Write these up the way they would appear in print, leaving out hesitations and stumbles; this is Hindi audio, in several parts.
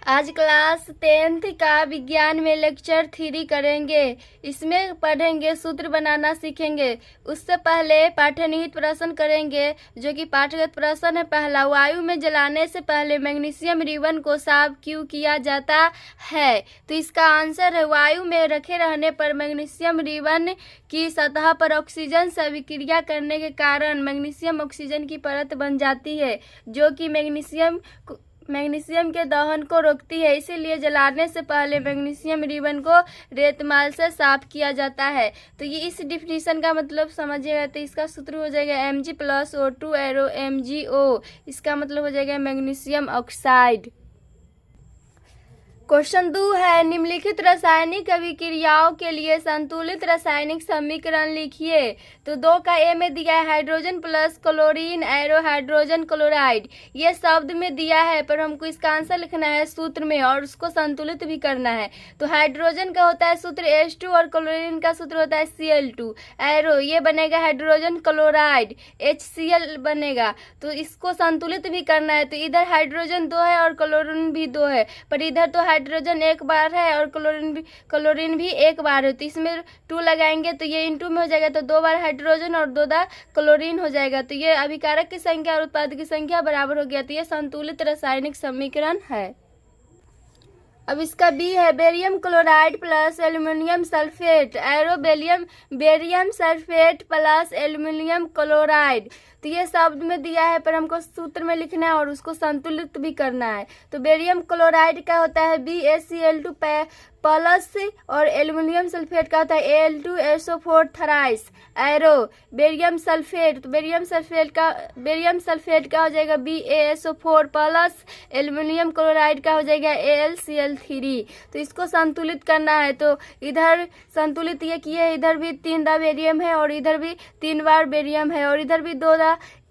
आज क्लास 10th का विज्ञान में लेक्चर 3 करेंगे। इसमें पढ़ेंगे, सूत्र बनाना सीखेंगे। उससे पहले पाठ्यनिहित प्रश्न करेंगे, जो कि पाठगत प्रश्न है। पहला, वायु में जलाने से पहले मैग्नीशियम रिबन को साफ क्यों किया जाता है? तो इसका आंसर है, वायु में रखे रहने पर मैग्नीशियम रिबन की सतह पर ऑक्सीजन से अभिक्रिया करने के कारण मैग्नीशियम ऑक्सीजन की परत बन जाती है, जो कि मैग्नीशियम के दहन को रोकती है। इसीलिए जलाने से पहले मैग्नीशियम रिबन को रेतमाल से साफ किया जाता है। तो ये इस डिफिनीशन का मतलब समझिएगा। तो इसका सूत्र हो जाएगा Mg+O2 एरो MgO। इसका मतलब हो जाएगा मैग्नीशियम ऑक्साइड। क्वेश्चन 2 है, निम्नलिखित रासायनिक अभिक्रियाओं के लिए संतुलित रासायनिक समीकरण लिखिए। तो 2 का ए में दिया है hydrogen plus chlorine arrow hydrogen chloride. ये शब्द में दिया है, पर हमको इसका आंसर लिखना है सूत्र में और उसको संतुलित भी करना है। तो हाइड्रोजन का होता है सूत्र H2 और क्लोरीन का सूत्र होता है Cl2। एरो ये बनेगा हाइड्रोजन क्लोराइड, HCl बनेगा। तो इसको संतुलित भी करना है। तो इधर हाइड्रोजन 2 है और क्लोरीन भी 2 है, पर इधर तो हाइड्रोजन एक बार है और क्लोरीन भी एक बार है। तो इसमें 2 लगाएंगे तो ये इनटू में हो जाएगा। तो 2 बार हाइड्रोजन और 2 बार क्लोरीन हो जाएगा। तो ये अभिकारक की संख्या और उत्पाद की संख्या बराबर हो गया। तो ये संतुलित रासायनिक समीकरण है। अब इसका बी है, barium chloride plus aluminium sulphate arrow barium sulphate plus aluminium chloride. तो ये शब्द में दिया है, पर हमको सूत्र में लिखना है और उसको संतुलित भी करना है। तो बेरियम क्लोराइड का होता है BaCl2 प्लस और एल्यूमिनियम सल्फेट का होता है Al2SO4 थराइस एरो बेरियम सल्फेट। तो बेरियम सल्फेट का हो जाएगा BaSO4 प्लस एल्यूमिनियम क्लोराइड का हो जाएगा AlCl3। तो इसको संतुलित करना है। तो इधर संतुलित ये किए, इधर भी 3 बार बेरियम है और इधर भी 3 बार बेरियम है और इधर भी 2 बार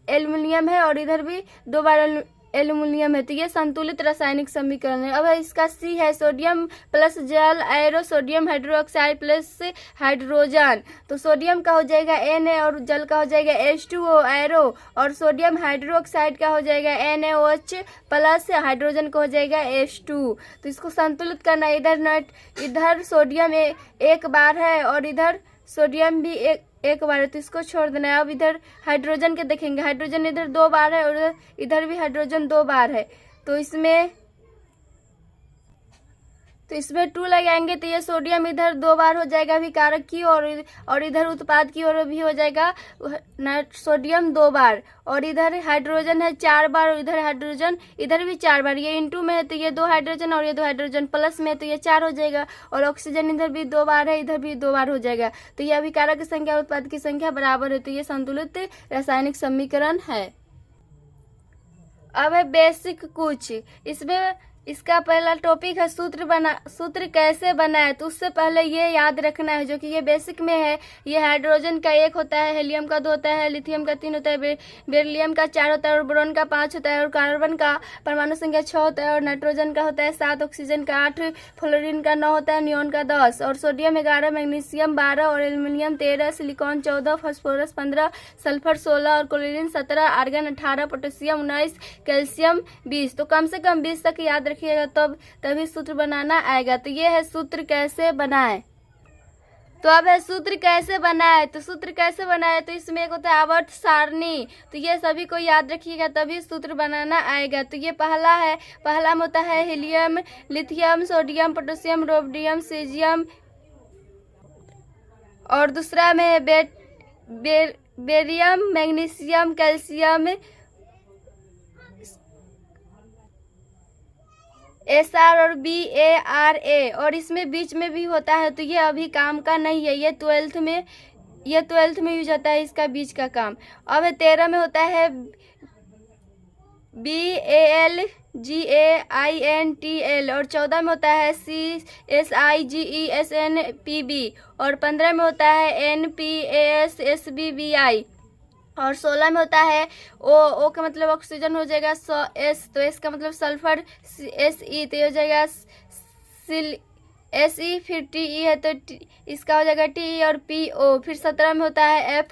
एल्यूमिनियम है और इधर भी 2 बार एल्यूमिनियम है। तो ये संतुलित रासायनिक समीकरण है। अब इसका सी है, सोडियम प्लस जल arrow sodium hydroxide plus hydrogen. तो सोडियम का हो जाएगा Na और जल का हो जाएगा H2O एरो और सोडियम हाइड्रोक्साइड का हो जाएगा NaOH प्लस हाइड्रोजन का हो जाएगा H2। तो इसको संतुलित करना है। इधर सोडियम एक बार है और इधर सोडियम भी एक बार है, तो इसको छोड़ देना है। अब इधर हाइड्रोजन के देखेंगे, हाइड्रोजन इधर 2 बार है और इधर भी हाइड्रोजन 2 बार है। तो इसमें 2 लगाएंगे तो ये सोडियम इधर 2 बार हो जाएगा अभिकारक की और इधर उत्पाद की ओर भी हो जाएगा सोडियम 2 बार और इधर हाइड्रोजन है 4 बार और इधर हाइड्रोजन इधर भी 4 बार। ये इनटू में है तो ये 2 हाइड्रोजन और ये 2 हाइड्रोजन प्लस में है तो ये 4 हो जाएगा और ऑक्सीजन इधर भी 2 बार है, इधर भी 2 बार हो जाएगा। तो ये अभिकारक की संख्या और उत्पाद की संख्या बराबर है। तो ये संतुलित रासायनिक समीकरण है। अब है बेसिक कुछ। इसका पहला टॉपिक है सूत्र कैसे बनाए। तो उससे पहले ये याद रखना है, जो कि ये बेसिक में है। ये हाइड्रोजन का 1 होता है, हेलियम का 2 होता है, लिथियम का 3 होता है, बेरिलियम का 4 होता है और बोरॉन का 5 होता है और कार्बन का परमाणु संख्या 6 होता है और नाइट्रोजन का होता है 7, ऑक्सीजन का 8, फ्लोरीन का 9 होता है, नियोन का 10 और सोडियम 11, मैग्नीशियम 12 और एल्यूमिनियम 13, सिलिकॉन 14, फास्फोरस 15, सल्फर 16 और क्लोरीन 17, आर्गन 18, पोटेशियम 19, कैल्शियम 20। तो कम से कम 20 तक याद रखिएगा, तभी सूत्र बनाना आएगा। तो ये है सूत्र कैसे बनाए। तो अब है सूत्र कैसे बनाए। तो सूत्र कैसे बनाए, तो इसमें एक होता है आवर्त सारणी। तो ये सभी को याद रखिएगा, तभी सूत्र बनाना आएगा। तो ये पहला में होता है helium, lithium, sodium, potassium, rhodium, caesium और दूसरा में है बेरियम, मैग्नीशियम, कैल्शियम, SR और BARA और इसमें बीच में भी होता है। तो ये अभी काम का नहीं है, ये 12th में यूज होता है इसका बीच का काम। अब 13 में होता है BALGAINTL और 14 में होता है CSIGESNPB और 15 में होता है NPASSBBI और 16 में होता है O का मतलब ऑक्सीजन हो जाएगा S, तो S का मतलब सल्फर SE, तो हो जाएगा SE, फिर TE है तो इसका हो जाएगा TE और PO। फिर 17 में होता है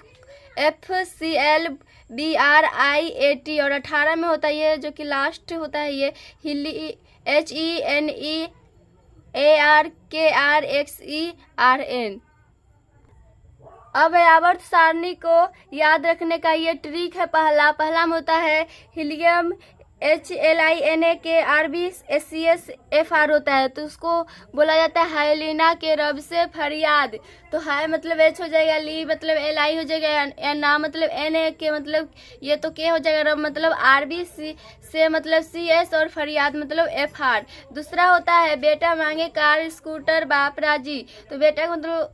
FCl BRIAT, और 18 में होता है ये जो कि लास्ट होता है ये HENEARKRXERN। अब है आवर्त सारणी को याद रखने का ये ट्रिक है। पहला में होता है हीलियम HLINAKRBSCSFR होता है, तो उसको बोला जाता है हाइलिना के रब से फरियाद। तो हाई मतलब H हो जाएगा, ली मतलब LI हो जाएगा, ना मतलब NA के मतलब ये तो K हो जाएगा, रब मतलब RB, से मतलब CS और फरियाद मतलब FR। दूसरा होता है बेटा मांगे कार स्कूटर बाप राजी, तो बेटा का मतलब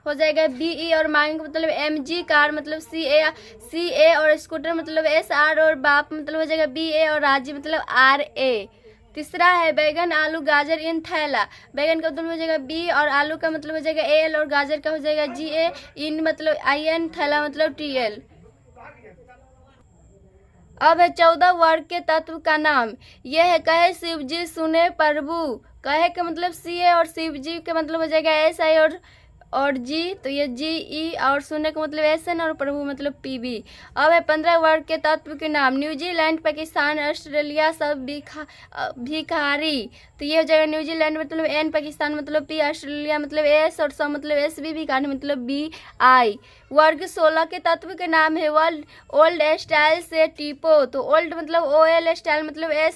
हो जाएगा BE और मांगे मतलब MG, कार मतलब CA और स्कूटर मतलब SR और बाप मतलब हो जाएगा BA और राजी मतलब RA। तीसरा है बैगन आलू गाजर इन थैला, बैगन का मतलब हो जाएगा B और आलू का मतलब हो जाएगा AL और गाजर का हो जाएगा GA, इन मतलब IN, थैला मतलब TL। अब है 14 वर्ग के तत्व का नाम। यह है कहे शिव जी सुने प्रभु, कहे के मतलब CA और शिव जी के मतलब हो जाएगा SI और G, तो ये GE, और सुनने का मतलब SN और प्रभु मतलब PB। अब है 15 वर्ग के तत्व के नाम। न्यूजीलैंड, पाकिस्तान, ऑस्ट्रेलिया सब भिखारी, तो ये हो जाएगा न्यूजीलैंड मतलब N, पाकिस्तान मतलब P, ऑस्ट्रेलिया मतलब S और सब मतलब SB, भिखारी मतलब BI। वर्ग 16 के तत्व के नाम है वर्ल्ड, ओल्ड स्टाइल से टीपो, तो ओल्ड मतलब OL, स्टाइल मतलब S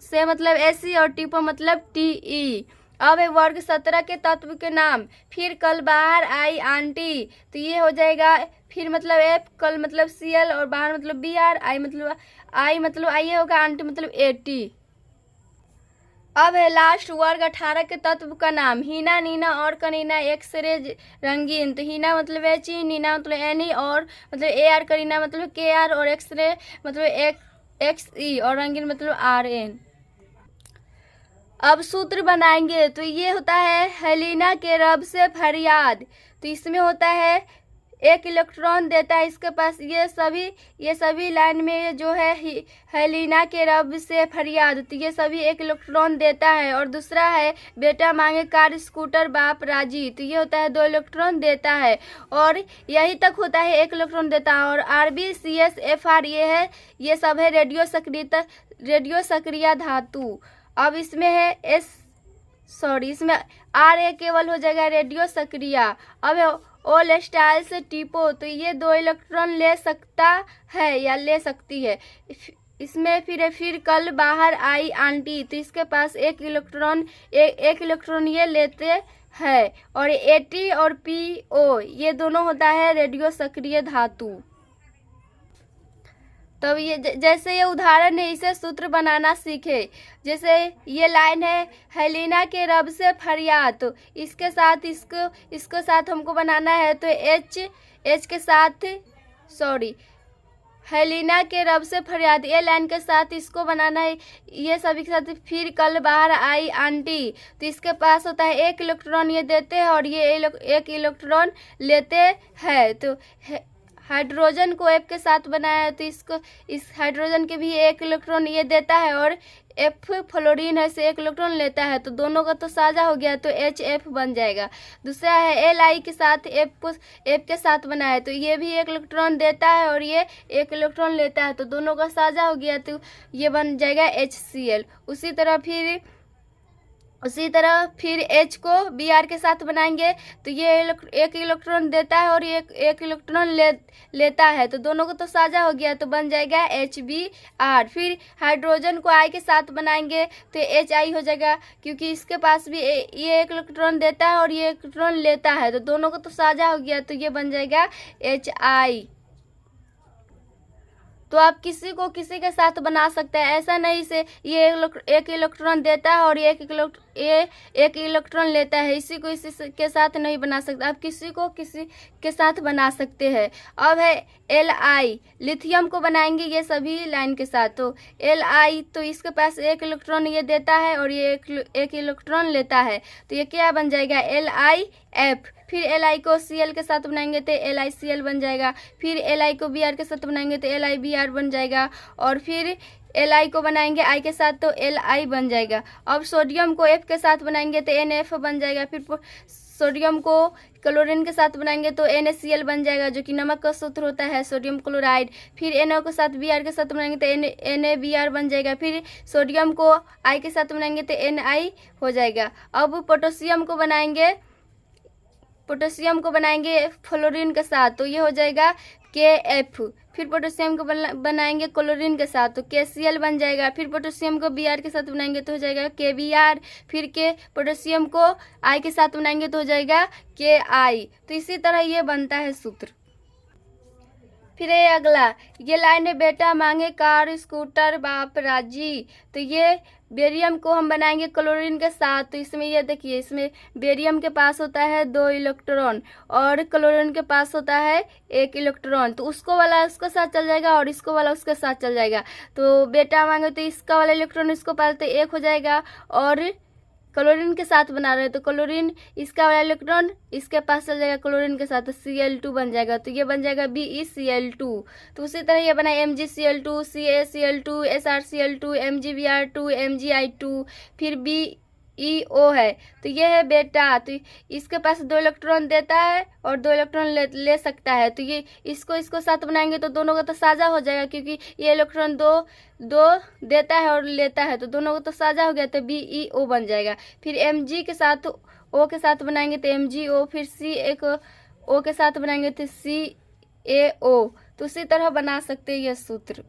से मतलब SC और टीपो मतलब TE। अब है वर्ग 17 के तत्व के नाम। फिर कल बाहर आई आंटी, तो ये हो जाएगा फिर मतलब F, कल मतलब CL और बाहर मतलब BR, आई मतलब आई होगा, आंटी मतलब AT। अब है लास्ट वर्ग 18 के तत्व का नाम। हीना, नीना और कनीना एक्सरे रंगीन, तो हीना मतलब HE, नीना मतलब NE और मतलब AR, करीना मतलब KR और एक्सरे मतलब XE और रंगीन मतलब RN। अब सूत्र बनाएंगे, तो ये होता है हेलिना के रब से फरियाद, तो इसमें होता है 1 इलेक्ट्रॉन देता है इसके पास, ये सभी लाइन में जो है हेलिना के रब से फरियाद, तो ये सभी 1 इलेक्ट्रॉन देता है। और दूसरा है बेटा मांगे कार स्कूटर बाप राजी, तो ये होता है 2 इलेक्ट्रॉन देता है। और यही तक होता है 1 इलेक्ट्रॉन देता है। और RBCSFR ये सब है रेडियो सक्रिय धातु। अब इसमें है इसमें RA केवल हो जाएगा रेडियो सक्रिय। अब है ओल स्टाइल से टीपो, तो ये 2 इलेक्ट्रॉन ले सकता है या ले सकती है। इसमें फिर कल बाहर आई आंटी, तो इसके पास 1 इलेक्ट्रॉन ये लेते हैं। और AT और PO ये दोनों होता है रेडियो सक्रिय धातु। तब ये जैसे ये उदाहरण है, इसे सूत्र बनाना सीखे। जैसे ये लाइन है हेलिना के रब से फरियाद, तो इसके साथ हमको बनाना है, तो H के साथ हेलिना के रब से फरियाद, ये लाइन के साथ इसको बनाना है, ये सभी के साथ। फिर कल बाहर आई आंटी, तो इसके पास होता है 1 इलेक्ट्रॉन ये देते हैं और ये 1 इलेक्ट्रॉन लेते हैं। तो हाइड्रोजन को F के साथ बनाया है, तो इस हाइड्रोजन के भी 1 इलेक्ट्रॉन ये देता है, और F फ्लोरीन है से 1 इलेक्ट्रॉन लेता है, तो दोनों का तो साझा हो गया, तो HF बन जाएगा। दूसरा है Li के साथ F के साथ बनाया है, तो ये भी 1 इलेक्ट्रॉन देता है और ये 1 इलेक्ट्रॉन लेता है, तो दोनों का साझा हो गया, तो ये बन जाएगा HCl। उसी तरह फिर H को Br के साथ बनाएंगे, तो ये 1 इलेक्ट्रॉन देता है और ये 1 इलेक्ट्रॉन लेता है, तो दोनों को तो साझा हो गया, तो बन जाएगा HBr। फिर हाइड्रोजन को I के साथ बनाएंगे, तो HI हो जाएगा, क्योंकि इसके पास भी ये 1 इलेक्ट्रॉन देता है और ये 1 इलेक्ट्रॉन लेता है, तो दोनों को तो साझा हो गया, तो ये बन जाएगा HI। तो आप किसी को किसी के साथ बना सकते हैं, ऐसा नहीं से ये 1 इलेक्ट्रॉन देता है और ये 1 इलेक्ट्रॉन लेता है, इसी को इसी के साथ नहीं बना सकते, आप किसी को किसी के साथ बना सकते हैं। अब है Li, लिथियम को बनाएंगे ये सभी लाइन के साथ, तो Li, तो इसके पास 1 इलेक्ट्रॉन ये देता है और ये 1 इलेक्ट्रॉन लेता है, तो ये क्या बन जाएगा LiF। फिर Li को Cl के साथ बनाएंगे तो LiCl बन जाएगा। फिर Li को Br के साथ बनाएंगे तो LiBr बन जाएगा, और फिर Li को बनाएंगे I के साथ तो Li बन जाएगा। अब सोडियम को F के साथ बनाएंगे तो NF बन जाएगा। फिर सोडियम को क्लोरीन के साथ बनाएंगे तो NaCl बन जाएगा, जो कि नमक का सूत्र होता है, सोडियम क्लोराइड। फिर NO के साथ Br के साथ बनाएंगे तो NaBr बन जाएगा। फिर सोडियम को I के साथ बनाएंगे तो Na हो जाएगा। अब पोटेशियम को बनाएंगे फ्लोरीन के साथ तो ये हो जाएगा Kf। फिर पोटेशियम को बनाएंगे क्लोरीन के साथ तो KCl बन जाएगा। फिर पोटेशियम को Br के साथ बनाएंगे तो हो जाएगा KBr। फिर पोटेशियम को I के साथ बनाएंगे तो हो जाएगा Ki। तो इसी तरह ये बनता है सूत्र। फिर ये अगला, ये लाइन है, बेटा मांगे कार स्कूटर बाप राजी। तो ये बेरियम को हम बनाएंगे क्लोरीन के साथ। तो इसमें ये देखिए, इसमें बेरियम के पास होता है 2 इलेक्ट्रॉन और क्लोरीन के पास होता है 1 इलेक्ट्रॉन। तो उसको वाला उसके साथ चल जाएगा और इसको वाला उसके साथ चल जाएगा। तो बेटा मांगे तो इसका वाला इलेक्ट्रॉन इसको पास तो 1 हो जाएगा, और क्लोरीन के साथ बना रहे हैं तो क्लोरीन इसका वाला इलेक्ट्रॉन इसके पास चल जाएगा क्लोरीन के साथ, तो Cl2 बन जाएगा। तो ये बन जाएगा BeCl2। तो उसी तरह ये बना MgCl2, CaCl2, SrCl2, MgBr2, MgI2, फिर BeO है। तो ये है बेटा, तो इसके पास 2 इलेक्ट्रॉन देता है और 2 इलेक्ट्रॉन ले सकता है। तो ये इसको साथ बनाएंगे तो दोनों का तो साझा हो जाएगा, क्योंकि ये इलेक्ट्रॉन दो देता है और लेता है, तो दोनों को तो साझा हो गया, तो BeO बन जाएगा। फिर Mg के साथ O के साथ बनाएंगे तो MgO, फिर CaO के साथ बनाएंगे तो CaO। तो उसी तरह बना सकते हैं यह सूत्र।